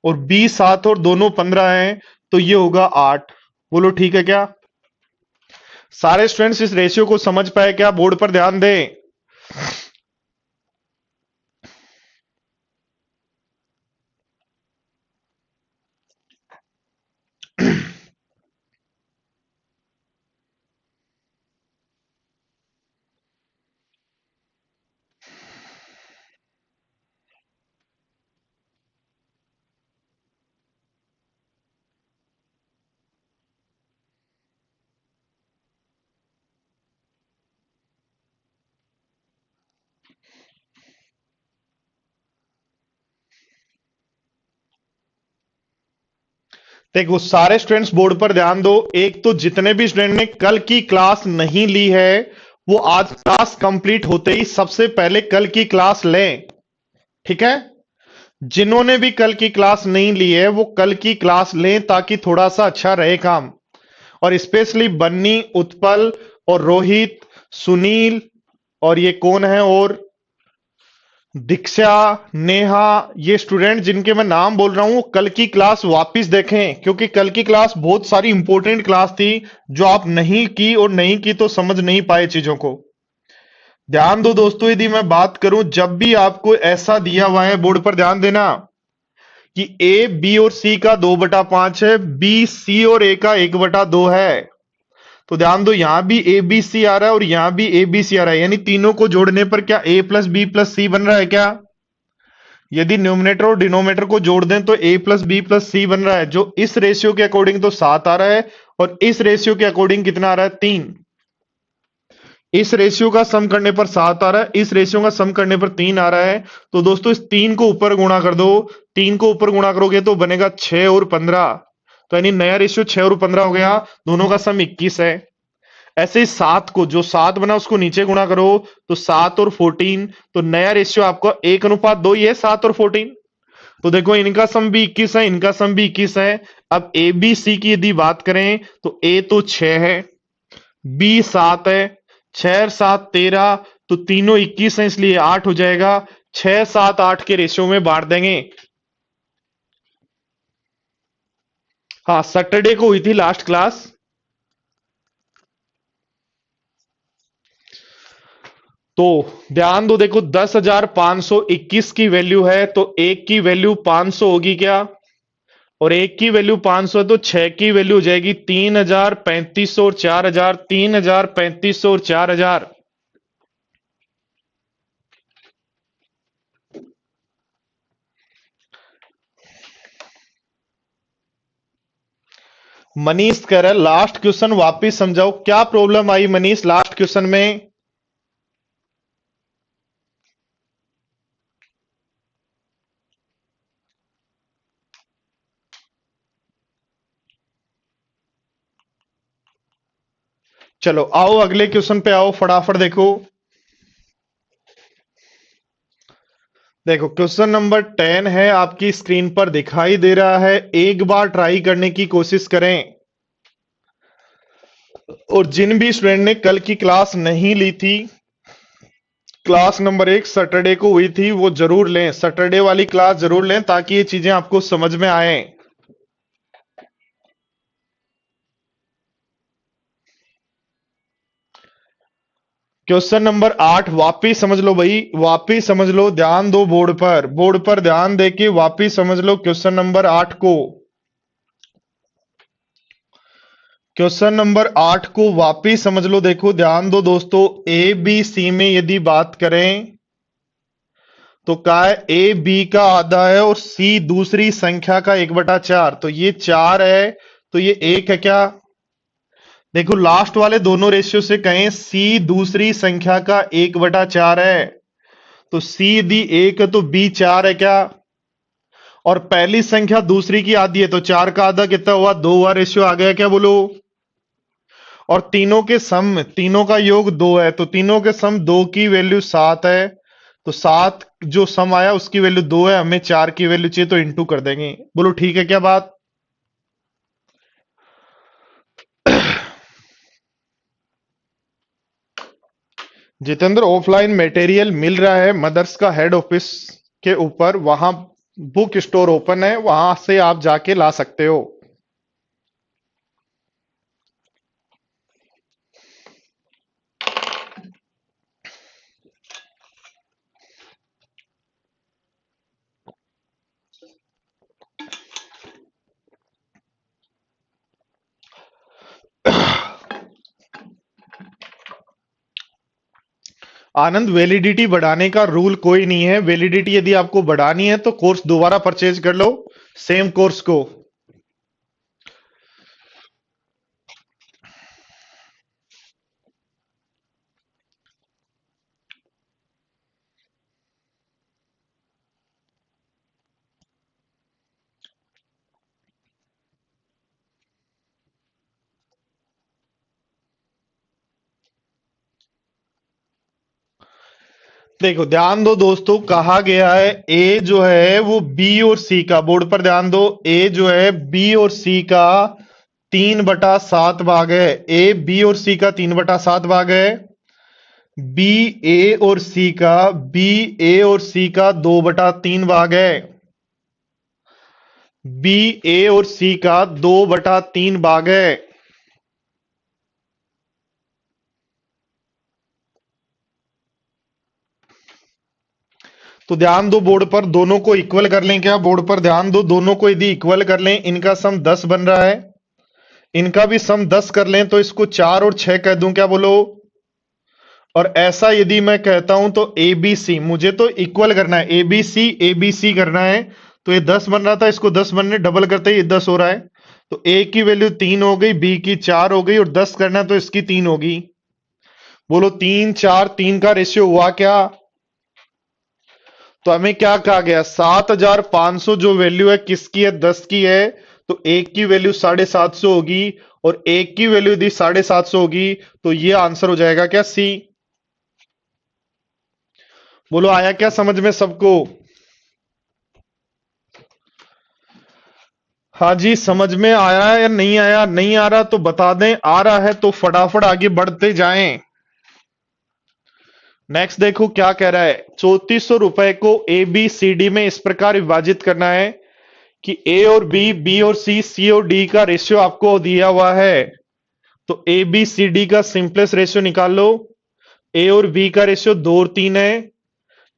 और बी 7 और दोनों 15 हैं तो ये होगा 8। बोलो ठीक है क्या? सारे स्टूडेंट्स इस रेशियो को समझ पाए क्या? बोर्ड पर ध्यान दें। देखो सारे स्टूडेंट्स बोर्ड पर ध्यान दो। एक तो जितने भी स्टूडेंट ने कल की क्लास नहीं ली है वो आज क्लास कंप्लीट होते ही सबसे पहले कल की क्लास लें, ठीक है? जिन्होंने भी कल की क्लास नहीं ली है वो कल की क्लास लें ताकि थोड़ा सा अच्छा रहे काम। और स्पेशली बन्नी, उत्पल और रोहित, सुनील, और ये कौन है, और दीक्षा, नेहा, ये स्टूडेंट जिनके मैं नाम बोल रहा हूं वो कल की क्लास वापस देखें, क्योंकि कल की क्लास बहुत सारी इंपॉर्टेंट क्लास थी जो आप नहीं की, और नहीं की तो समझ नहीं पाए चीजों को। ध्यान दो दोस्तों, यदि मैं बात करूं, जब भी आपको ऐसा दिया हुआ है बोर्ड पर ध्यान देना कि ए बी और सी का 2/5 है, बी सी और ए का 1/2 है, तो ध्यान दो यहां भी ए बी सी आ रहा है और यहां भी ए बी सी आ रहा है, यानी तीनों को जोड़ने पर क्या ए प्लस बी प्लस सी बन रहा है क्या? यदि न्यूमरेटर और डिनोमिनेटर को जोड़ दें तो ए प्लस बी प्लस सी बन रहा है, जो इस रेशियो के अकॉर्डिंग तो 7 आ रहा है, और इस रेशियो के अकॉर्डिंग कितना आ रहा है 3। इस रेशियो का सम करने पर 7 आ रहा है, इस रेशियो का सम करने पर 3 आ रहा है। तो दोस्तों इस 3 को ऊपर गुणा कर दो, 3 को ऊपर गुणा करोगे तो बनेगा 6 और 15। तो यानी नया रेशियो 6 और 15 हो गया, दोनों का सम 21 है। ऐसे ही 7 को, जो 7 बना उसको नीचे गुणा करो तो 7 और 14, तो नया रेशियो आपका 1:2 ही है, 7 और 14। तो देखो इनका सम भी 21 है, इनका सम भी 21 है। अब ए बी सी की यदि बात करें तो ए तो 6 है, बी 7 है, 6 और 7 13, तो तीनों 21 है इसलिए 8 हो जाएगा। 6 7 8 के रेशियो में बांट देंगे। हाँ, सैटरडे को हुई थी लास्ट क्लास। तो ध्यान दो, देखो 10,521 की वैल्यू है तो एक की वैल्यू 500 होगी क्या, और एक की वैल्यू 500 है तो 6 की वैल्यू हो जाएगी 3,000, 3,500 और 4,000, 3,000, 3,500 और 4,000। मनीष कह रहा है लास्ट क्वेश्चन वापिस समझाओ, क्या प्रॉब्लम आई मनीष लास्ट क्वेश्चन में? चलो आओ अगले क्वेश्चन पे आओ फटाफट। देखो देखो क्वेश्चन नंबर 10 है, आपकी स्क्रीन पर दिखाई दे रहा है। एक बार ट्राई करने की कोशिश करें, और जिन भी स्टूडेंट ने कल की क्लास नहीं ली थी, क्लास नंबर 1 सैटरडे को हुई थी, वो जरूर लें, सैटरडे वाली क्लास जरूर लें ताकि ये चीजें आपको समझ में आए। क्वेश्चन नंबर 8 वापिस समझ लो भाई, वापिस समझ लो, ध्यान दो बोर्ड पर, बोर्ड पर ध्यान दे के वापिस समझ लो क्वेश्चन नंबर 8 को। क्वेश्चन नंबर 8 को वापिस समझ लो। देखो ध्यान दो दोस्तों, ए बी सी में यदि बात करें तो क्या है, ए बी का आधा है और सी दूसरी संख्या का 1/4, तो ये 4 है तो ये 1 है क्या? देखो लास्ट वाले दोनों रेशियो से कहें, सी दूसरी संख्या का 1/4 है, तो सी यदि 1 है तो बी 4 है क्या? और पहली संख्या दूसरी की आधी है तो 4 का आधा कितना हुआ, 2 हुआ, रेशियो आ गया क्या बोलो? और तीनों के सम, तीनों का योग 2 है, तो तीनों के सम 2 की वैल्यू 7 है, तो 7 जो सम आया उसकी वैल्यू 2 है, हमें 4 की वैल्यू चाहिए तो इंटू कर देंगे। बोलो ठीक है क्या बात? जितेंद्र ऑफलाइन मटेरियल मिल रहा है मदर्स का हेड ऑफिस के ऊपर, वहां बुक स्टोर ओपन है, वहां से आप जाके ला सकते हो। आनंद, वैलिडिटी बढ़ाने का रूल कोई नहीं है। वैलिडिटी यदि आपको बढ़ानी है तो कोर्स दोबारा परचेज कर लो, सेम कोर्स को। देखो ध्यान दो दोस्तों, कहा गया है ए जो है वो बी और सी का, बोर्ड पर ध्यान दो, ए जो है बी और सी का 3/7 भाग है। ए बी और सी का 3/7 भाग है। बी ए और सी का, बी ए और सी का 2/3 भाग है। बी ए और सी का 2/3 भाग है। तो ध्यान दो बोर्ड पर, दोनों को इक्वल कर लें क्या? बोर्ड पर ध्यान दो, दोनों को यदि इक्वल कर लें, इनका सम 10 बन रहा है, इनका भी सम 10 कर लें तो इसको 4 और 6 कह दूं क्या बोलो? और ऐसा यदि मैं कहता हूं तो ए बी सी, मुझे तो इक्वल करना है, ए बी सी करना है, तो ये 10 बन रहा था, इसको 10 बनने डबल करते ही 10 हो रहा है, तो ए की वैल्यू 3 हो गई, बी की 4 हो गई, और 10 करना है तो इसकी 3 होगी। बोलो 3 4 3 का रेशियो हुआ क्या? तो हमें क्या कहा गया, 7500 जो वैल्यू है किसकी है, 10 की है। तो एक की वैल्यू 750 होगी, और एक की वैल्यू यदि 750 होगी, तो ये आंसर हो जाएगा क्या, सी। बोलो आया क्या समझ में सबको? हाँ जी, समझ में आया है या नहीं आया? नहीं आ रहा तो बता दें, आ रहा है तो फटाफट आगे बढ़ते जाएं। नेक्स्ट देखो क्या कह रहा है, 3400 रुपए को ए बी सी डी में इस प्रकार विभाजित करना है कि ए और बी और सी और डी का रेशियो आपको दिया हुआ है। तो ए बी सी डी का सिंपलेस्ट रेशियो निकाल लो। ए और बी का रेशियो 2 और 3 है,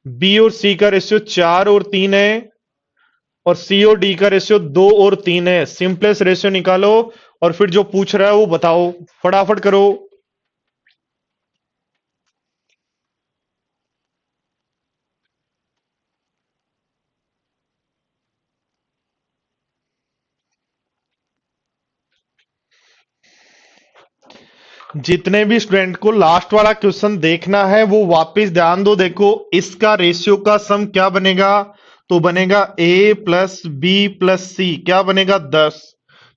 बी और सी का रेशियो 4 और 3 है, और सी और डी का रेशियो 2 और 3 है। सिंपलेस्ट रेशियो निकालो, और फिर जो पूछ रहा है वो बताओ, फटाफट करो। जितने भी स्टूडेंट को लास्ट वाला क्वेश्चन देखना है वो वापस ध्यान दो। देखो इसका रेशियो का सम क्या बनेगा, तो बनेगा a प्लस बी प्लस सी, क्या बनेगा 10।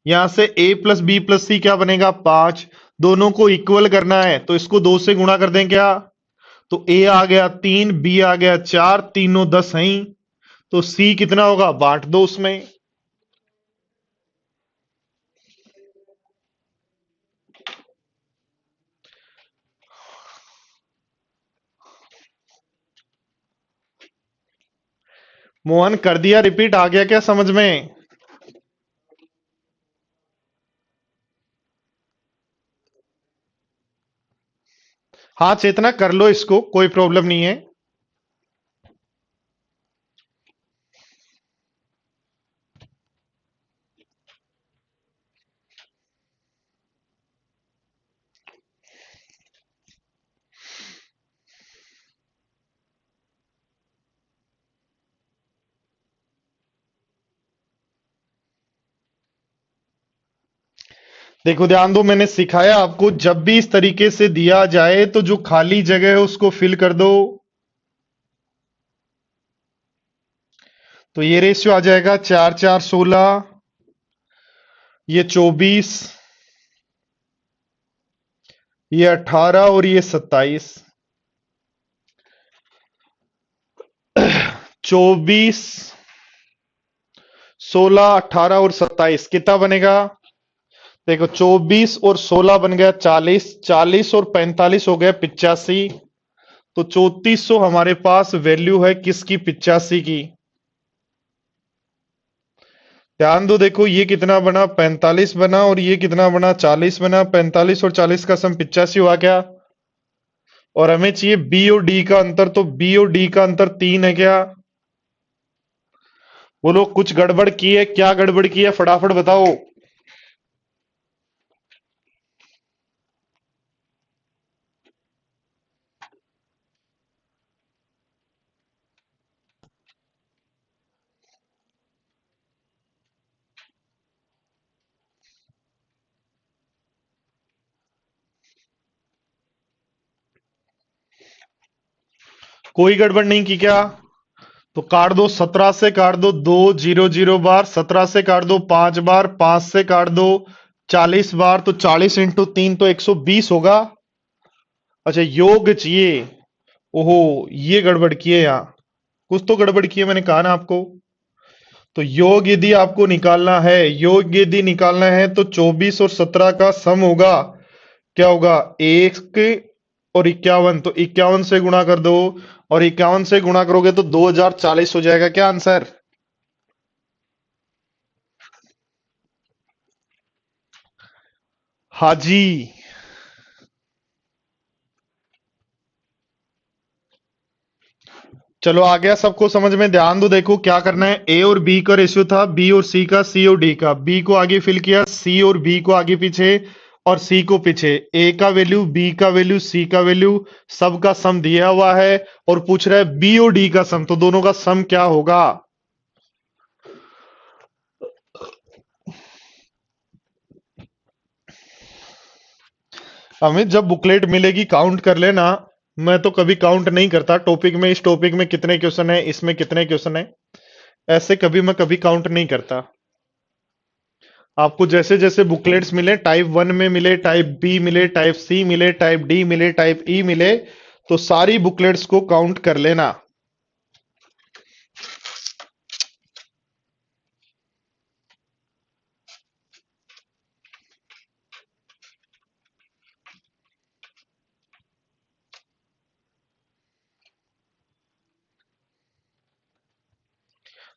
यहां से a प्लस बी प्लस सी क्या बनेगा 5। दोनों को इक्वल करना है तो इसको 2 से गुणा कर दें क्या। तो a आ गया 3, b आ गया 4, तीनों 10 हैं ही। तो c कितना होगा, बांट दो उसमें। मोहन कर दिया रिपीट, आ गया क्या समझ में? हाँ चेतना कर लो इसको, कोई प्रॉब्लम नहीं है। देखो ध्यान दो, मैंने सिखाया आपको, जब भी इस तरीके से दिया जाए तो जो खाली जगह है उसको फिल कर दो। तो ये रेशियो आ जाएगा 4 4 16, ये 24, ये 18 और ये 27। 24 16 18 और 27 कितना बनेगा? देखो 24 और 16 बन गया 40, 40 और 45 हो गया 85। तो 3400 हमारे पास वैल्यू है किसकी, 85 की। ध्यान दो, देखो ये कितना बना 45 बना, और ये कितना बना 40 बना। 45 और 40 का सम 85 हुआ क्या? और हमें चाहिए बी और डी का अंतर, तो बी और डी का अंतर 3 है क्या? बोलो कुछ गड़बड़ की है, क्या गड़बड़ की है फटाफट बताओ। कोई गड़बड़ नहीं की क्या? तो काट दो, 17 से काट दो 2 0 0 बार, 17 से काट दो 5 बार, 5 से काट दो 40 बार, तो 40 इंटू 3 तो 120 होगा। अच्छा योग चाहिए, ओहो ये गड़बड़ की है यहाँ, कुछ तो गड़बड़ की है, मैंने कहा ना आपको। तो योग यदि आपको निकालना है, योग यदि निकालना है तो 24 और 17 का सम होगा, क्या होगा 1 और 51, तो 51 से गुणा कर दो, और 51 से गुणा करोगे तो 2040 हो जाएगा क्या आंसर? हाँ जी। चलो आ गया सबको समझ में? ध्यान दो, देखो क्या करना है, ए और बी का रेशियो था, बी और सी का, सी और डी का। बी को आगे फिल किया, सी और बी को आगे पीछे, और सी को पीछे। ए का वैल्यू, बी का वैल्यू, सी का वैल्यू, सबका सम दिया हुआ है, और पूछ रहा है बी और डी का सम, तो दोनों का सम क्या होगा। अमित जब बुकलेट मिलेगी काउंट कर लेना। मैं तो कभी काउंट नहीं करता टॉपिक में, इस टॉपिक में कितने क्वेश्चन है, इसमें कितने क्वेश्चन है, ऐसे कभी मैं कभी काउंट नहीं करता। आपको जैसे जैसे बुकलेट्स मिले, टाइप 1 में मिले, टाइप बी मिले, टाइप सी मिले, टाइप डी मिले, टाइप ई मिले, तो सारी बुकलेट्स को काउंट कर लेना।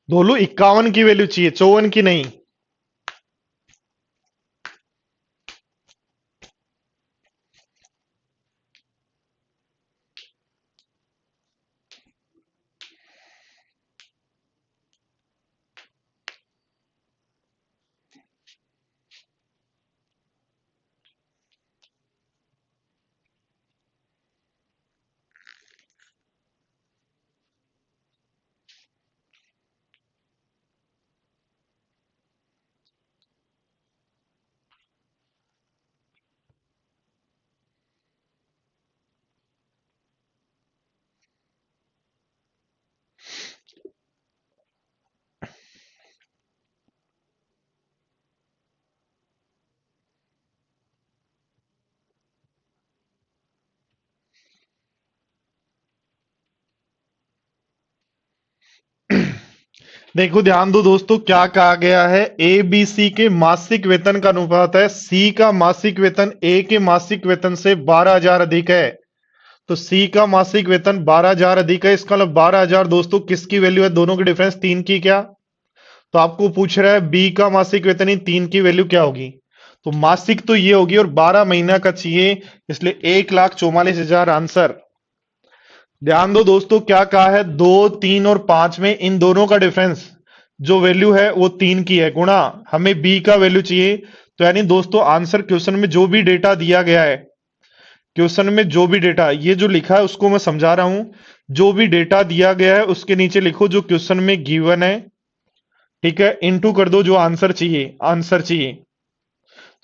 धोलू 51 की वैल्यू चाहिए, 54 की नहीं। देखो ध्यान दो दोस्तों, क्या कहा गया है, ए बी सी के मासिक वेतन का अनुपात है, सी का मासिक वेतन ए के मासिक वेतन से 12,000 अधिक है। तो सी का मासिक वेतन 12,000 अधिक है, इसका मतलब 12,000 दोस्तों किसकी वैल्यू है, दोनों की डिफरेंस 3 की क्या। तो आपको पूछ रहा है बी का मासिक वेतन, इन 3 की वैल्यू क्या होगी। तो मासिक तो ये होगी और 12 महीना का चाहिए, इसलिए 1,44,000 आंसर। ध्यान दो दोस्तों, क्या कहा है, 2, 3 और 5 में इन दोनों का डिफरेंस जो वैल्यू है वो 3 की है, गुणा हमें बी का वैल्यू चाहिए। तो यानी दोस्तों आंसर क्वेश्चन में जो भी डेटा दिया गया है, क्वेश्चन में जो भी डेटा ये जो लिखा है उसको मैं समझा रहा हूं, जो भी डेटा दिया गया है उसके नीचे लिखो जो क्वेश्चन में गिवन है, ठीक है, इनटू कर दो जो आंसर चाहिए, आंसर चाहिए।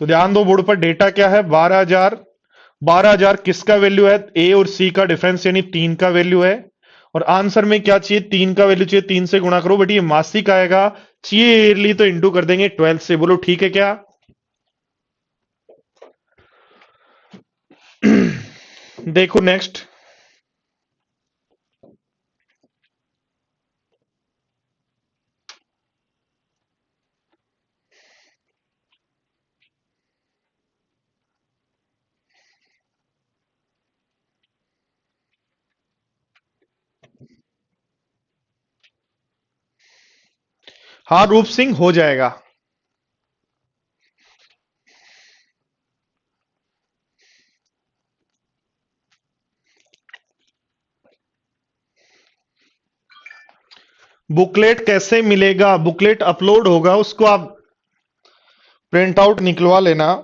तो ध्यान दो बोर्ड पर डेटा क्या है, 12,000। 12,000 किसका वैल्यू है, ए और सी का डिफरेंस यानी 3 का वैल्यू है। और आंसर में क्या चाहिए, 3 का वैल्यू चाहिए, 3 से गुणा करो, बट ये मासिक आएगा, चाहिए ईयरली तो इंटू कर देंगे 12 से। बोलो ठीक है क्या। देखो नेक्स्ट। हाँ रूप सिंह हो जाएगा। बुकलेट कैसे मिलेगा, बुकलेट अपलोड होगा, उसको आप प्रिंट आउट निकलवा लेना।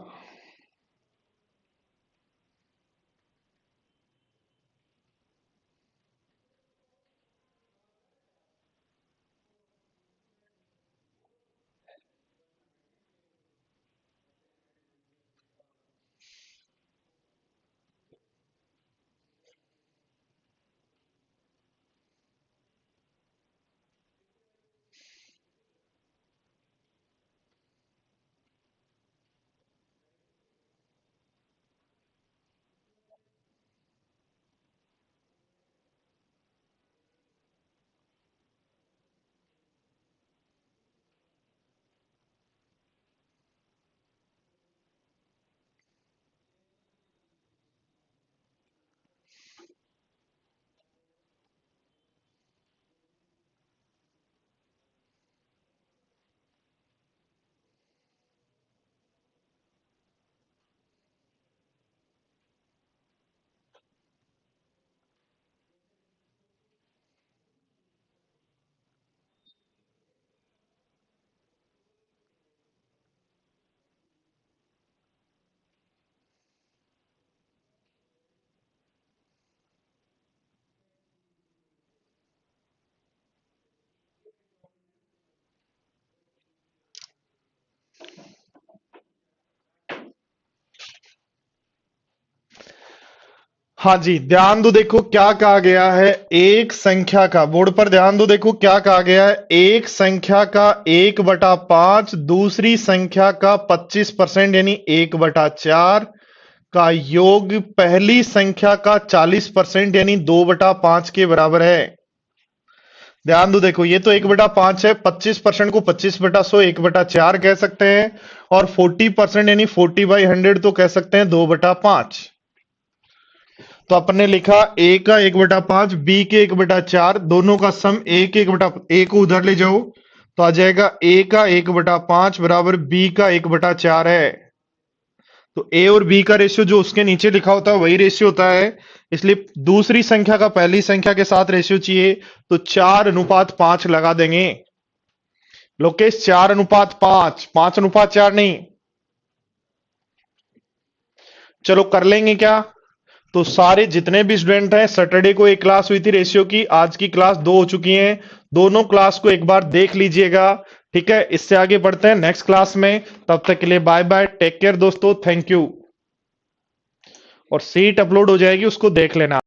हाँ जी, ध्यान दो, देखो क्या कहा गया है। एक संख्या का, बोर्ड पर ध्यान दो, देखो क्या कहा गया है। एक संख्या का 1/5 दूसरी संख्या का 25% यानी 1/4 का योग पहली संख्या का 40% यानी 2/5 के बराबर है। ध्यान दो, देखो ये तो 1/5 है, 25% को 25/100 1/4 कह सकते हैं, और 40% यानी 40/100 तो कह सकते हैं 2/5। तो अपन ने लिखा ए का 1/5 बी के 1/4 दोनों का सम ए को उधर ले जाओ तो आ जाएगा ए का 1/5 बराबर बी का 1/4 है। तो ए और बी का रेशियो जो उसके नीचे लिखा होता है वही रेशियो होता है, इसलिए दूसरी संख्या का पहली संख्या के साथ रेशियो चाहिए तो 4:5 लगा देंगे। लोकेश 4:5, 5:4 नहीं। चलो कर लेंगे क्या। तो सारे जितने भी स्टूडेंट हैं, सैटरडे को एक क्लास हुई थी रेशियो की, आज की क्लास 2 हो चुकी हैं। दोनों क्लास को एक बार देख लीजिएगा, ठीक है। इससे आगे बढ़ते हैं नेक्स्ट क्लास में, तब तक के लिए बाय बाय, टेक केयर दोस्तों, थैंक यू। और सीट अपलोड हो जाएगी, उसको देख लेना।